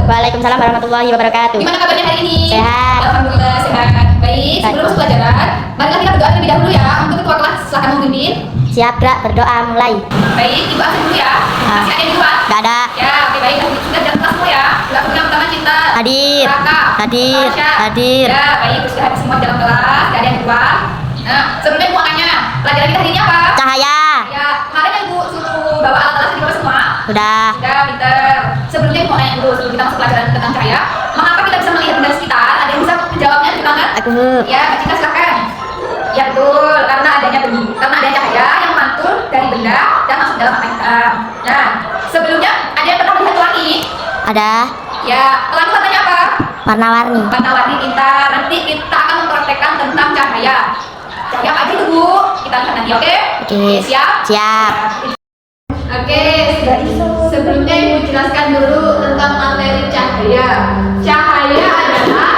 Waalaikumsalam warahmatullahi wabarakatuh. Gimana kabarnya hari ini? Sehat. Alhamdulillah sehat. Baik, sebelum masuk pelajaran, marilah kita berdoa terlebih dahulu ya. Untuk ketua kelas, silakan memimpin. Siap, Kak, berdoa mulai. Baik, ibu absen dulu ya. Masih ada yang di luar? Gak ada. Ya, oke baik. Sudah dalam kelas semua ya. Yang pertama Cinta. Hadir. Raka. Hadir. Tasya. Hadir. Ya, baik. Sudah habis semua dalam kelas. Gak ada yang di luar. Nah, sebelumnya ibu mau tanya, pelajaran kita hari ini apa? Cahaya. Ya, kemarin kan ibu suruh bawa alat-alat di bawah semua. Sudah. Sudah, pinter. Sebelumnya ibu mau tanya dulu sebelum kita masuk pelajaran tentang cahaya. Mengapa kita bisa melihat benda di sekitar? Ada yang bisa menjawabnya di tangan? Aku. Ya, Kak Cinta silakan. Ya betul, karena adanya cahaya yang mantul dari benda dan masuk dalam mata kita. Nah, sebelumnya ada yang pernah melihat pelangi? Ada. Ya, pelangi warnanya apa? Warna-warni. Warna-warni pintar. Nanti kita akan mempraktekkan tentang cahaya. Cahaya apa aja itu Bu? Kita lihat nanti, oke? Oke. Siap? Siap. Oke, sebelumnya Ibu jelaskan dulu tentang materi cahaya. Cahaya adalah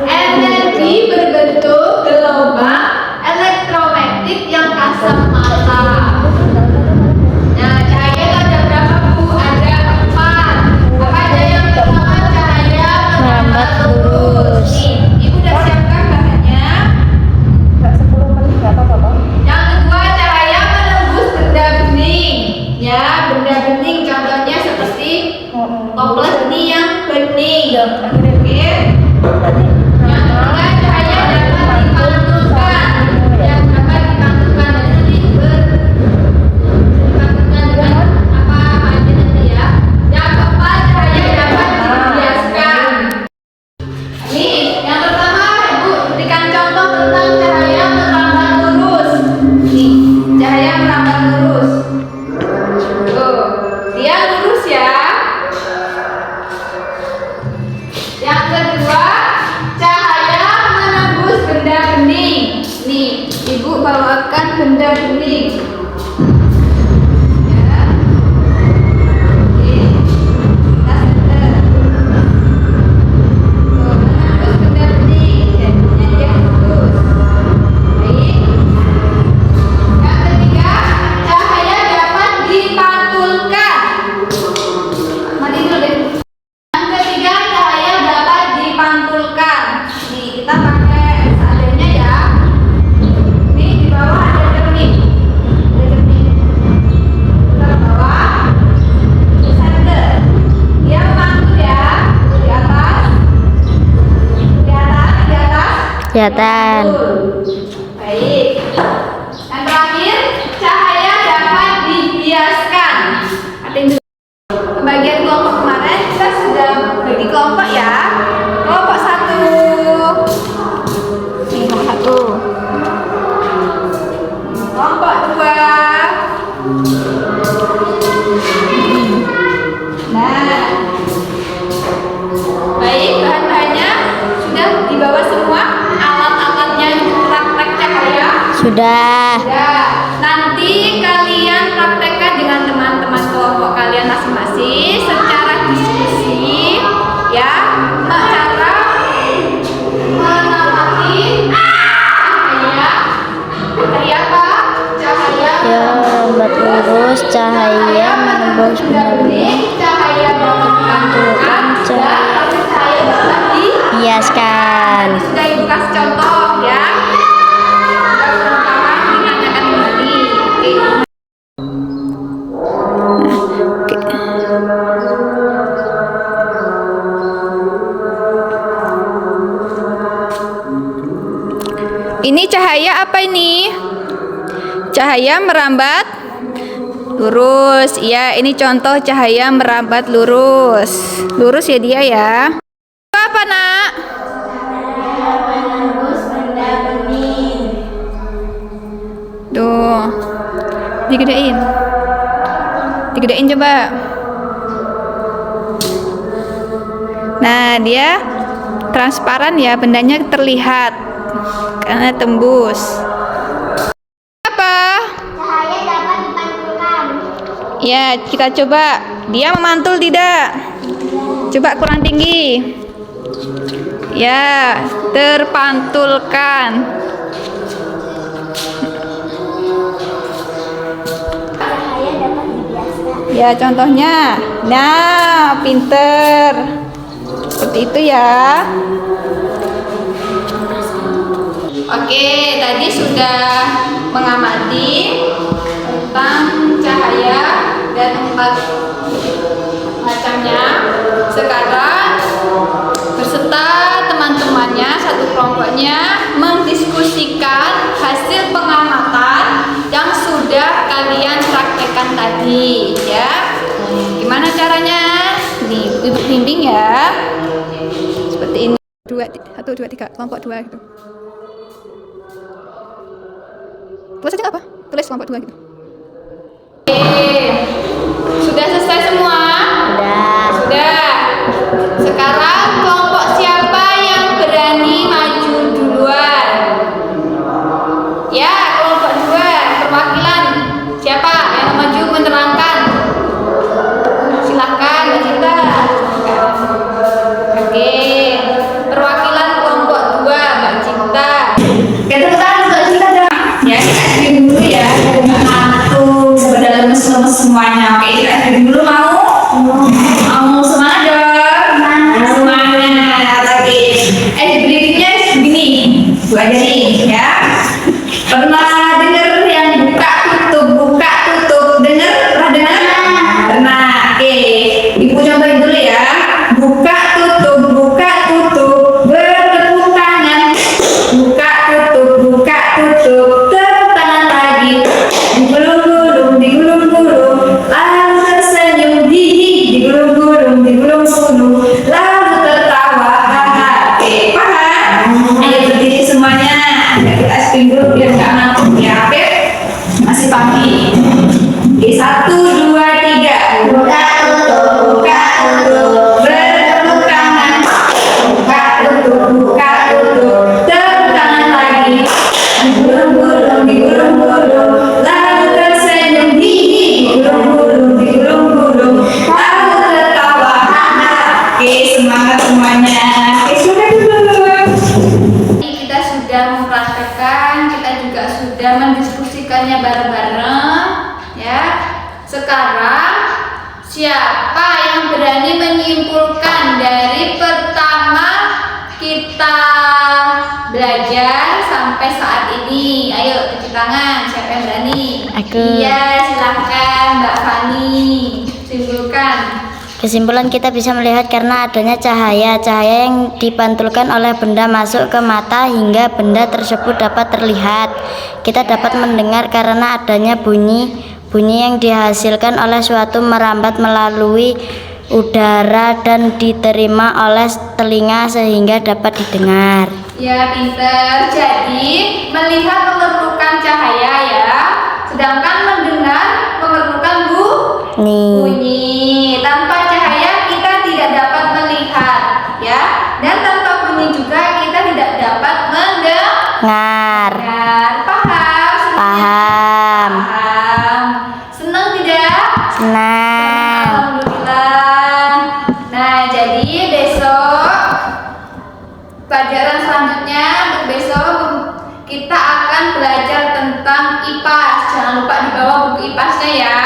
energi berbentuk gelombang elektromagnetik yang kasat mata. Nah, cahaya itu ada berapa Bu? Ada 4. Apa aja yang pertama? Cahaya merambat lurus. Nih, Ibu udah siapkan bahannya. Yang kedua, cahaya menembus benda bening. Ya, benda bening contohnya seperti toples benih yang bening. Oke. Yang ketiga, cahaya dapat dipantulkan. Yang dapat dipantulkan nanti dipantulkan dengan apa aja nanti ya. Yang keempat, cahaya dapat dibiaskan. Nih, yang pertama Ibu berikan contoh tentang cahaya merambat lurus. Nih, cahaya merambat lurus. Tuh, dia lurus ya. Yang kedua, cahaya menembus benda bening. Nih, Ibu bawakan benda bening. Ya. Oke. Kita center. Tuh, menembus benda bening. Jadinya dia lurus. Baik. Yang ketiga, cahaya dapat dipantulkan. Mati dulu deh. Yang ketiga, cahaya dapat dipantulkan. Nih, kita pakai seadanya ya. Nih, di bawah ada cermin. Ada cermin. Kita ke bawah. Di center. Dia memantul ya. Di atas. Di atas. Di atas. Kelihatan. Baik. Yang terakhir, cahaya dapat dibiaskan. Artinya bagian kelompok kemarin kita sudah bagi kelompok ya. Kelompok 1. Ini kelompok 1. Kelompok 2. Nah. Baik, bahan-bahannya sudah dibawa semua. Alat-alatnya untuk praktek cahaya. Sudah. Ya, nanti kalian praktekkan dengan teman-teman kelompok kalian masing-masing secara diskusi ya, cara mengamati cahaya. Cahaya apa? Cahaya Ya, merambat lurus. Cahaya menembus benda bening. cahaya dapat dipantulkan, Cahaya. dan cahaya dapat Biaskan. sudah Ibu kasih contoh ya. Sudah pertama ditanyakan kembali. Oke. Ini cahaya apa ini? Cahaya merambat lurus. Ya, ini contoh cahaya merambat lurus. Lurus ya dia ya. Apa nak? Tuh. Digedein. Digedein coba. Nah, dia transparan ya, bendanya terlihat karena tembus. Apa? Cahaya dapat dipantulkan. Ya, kita coba. Dia memantul tidak? Coba kurang tinggi. Ya, terpantulkan. Cahaya dapat dibiaskan. Ya, contohnya. Nah, pinter. seperti itu ya. Oke, tadi sudah mengamati tentang cahaya dan 4 macamnya. Sekarang beserta teman-temannya satu kelompoknya mendiskusikan hasil pengamatan yang sudah kalian praktekkan tadi ya. Gimana caranya? Nih, ibu bimbing ya. Seperti ini. 1, 2, 3, kelompok 2 gitu. Tulis aja apa? Tulis kelompok 2 gitu. Oke. Sudah selesai semua? Sudah. Sekarang kelompok siapa yang berani maju duluan? Ya, kelompok 2 perwakilan. Siapa yang mau maju menerangkan? Silahkan, Mbak Cinta. Oke. Perwakilan kelompok 2, Mbak Cinta. Kita Mbak Cinta dong. Ya, kita dulu ya. Nggak ngantuk, sebenarnya lemes-lemes semuanya. Oke, kita dulu mau? Mau semangat dong. Semangat lagi. Berikutnya begini. Bu ajarin ya. Pernah dengar yang buka tutup? Pernah dengar? Pernah. Oke. Ibu cobain dulu ya. Buka tutup, bertepuk tangan. Buka tutup, tepuk tangan lagi. Digulung-gulung, lalu tersenyum, digulung-gulung, lalu tertawa. Oke, paham? Ayo berdiri semuanya. Kita spin dulu biar nggak ngantuk ya. Oke, masih pagi. Oke, 1, 2, 3. Buka tutup, bertepuk tangan. Buka tutup, tepuk tangan lagi. Digulung-gulung, lalu tersenyum, digulung-gulung, lalu tertawa. Oke, semangat semuanya. Oke, sudah dulu. Kita sudah mempraktekkan, kita juga sudah mendiskusikannya bareng-bareng ya. Sekarang siapa yang berani menyimpulkan dari pertama kita belajar sampai saat ini? Ayo cuci tangan, siapa yang berani? Aku. Iya, silahkan Mbak Fani simpulkan. Kesimpulan kita bisa melihat karena adanya cahaya yang dipantulkan oleh benda masuk ke mata hingga benda tersebut dapat terlihat. Kita dapat mendengar karena adanya bunyi yang dihasilkan oleh suatu merambat melalui udara dan diterima oleh telinga sehingga dapat didengar. Ya, pinter. Jadi melihat memerlukan cahaya ya, sedangkan mendengar memerlukan bunyi. Tanpa cahaya kita tidak dapat melihat ya, dan tanpa bunyi juga kita tidak dapat mendengar. Paham? Paham. Senang tidak? Senang. Alhamdulillah. Nah, jadi besok pelajaran selanjutnya untuk besok kita akan belajar tentang IPAS. Jangan lupa dibawa buku IPAS-nya ya.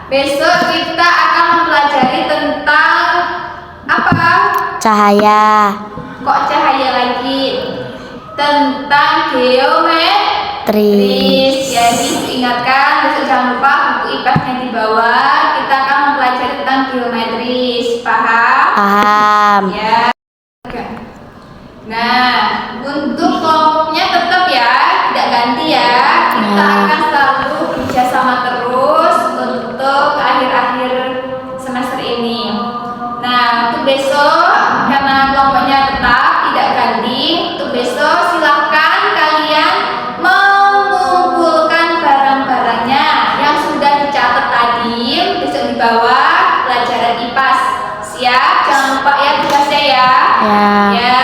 Besok kita akan mempelajari tentang apa? Cahaya. Kok cahaya lagi? Tentang geometris. Jadi ingatkan besok jangan lupa buku IPAS-nya dibawa. Kita akan mempelajari tentang geometris. Paham? Paham. Ya. Nah, untuk kelompoknya tetap ya, tidak ganti ya. Kita akan selalu bekerjasama terus untuk akhir-akhir semester ini. Nah, untuk besok karena kelompoknya tetap tidak ganti, untuk besok silahkan kalian mengumpulkan barang-barangnya yang sudah dicatat tadi besok dibawa pelajaran IPAS. Siap? Jangan lupa ya tugasnya ya. Ya.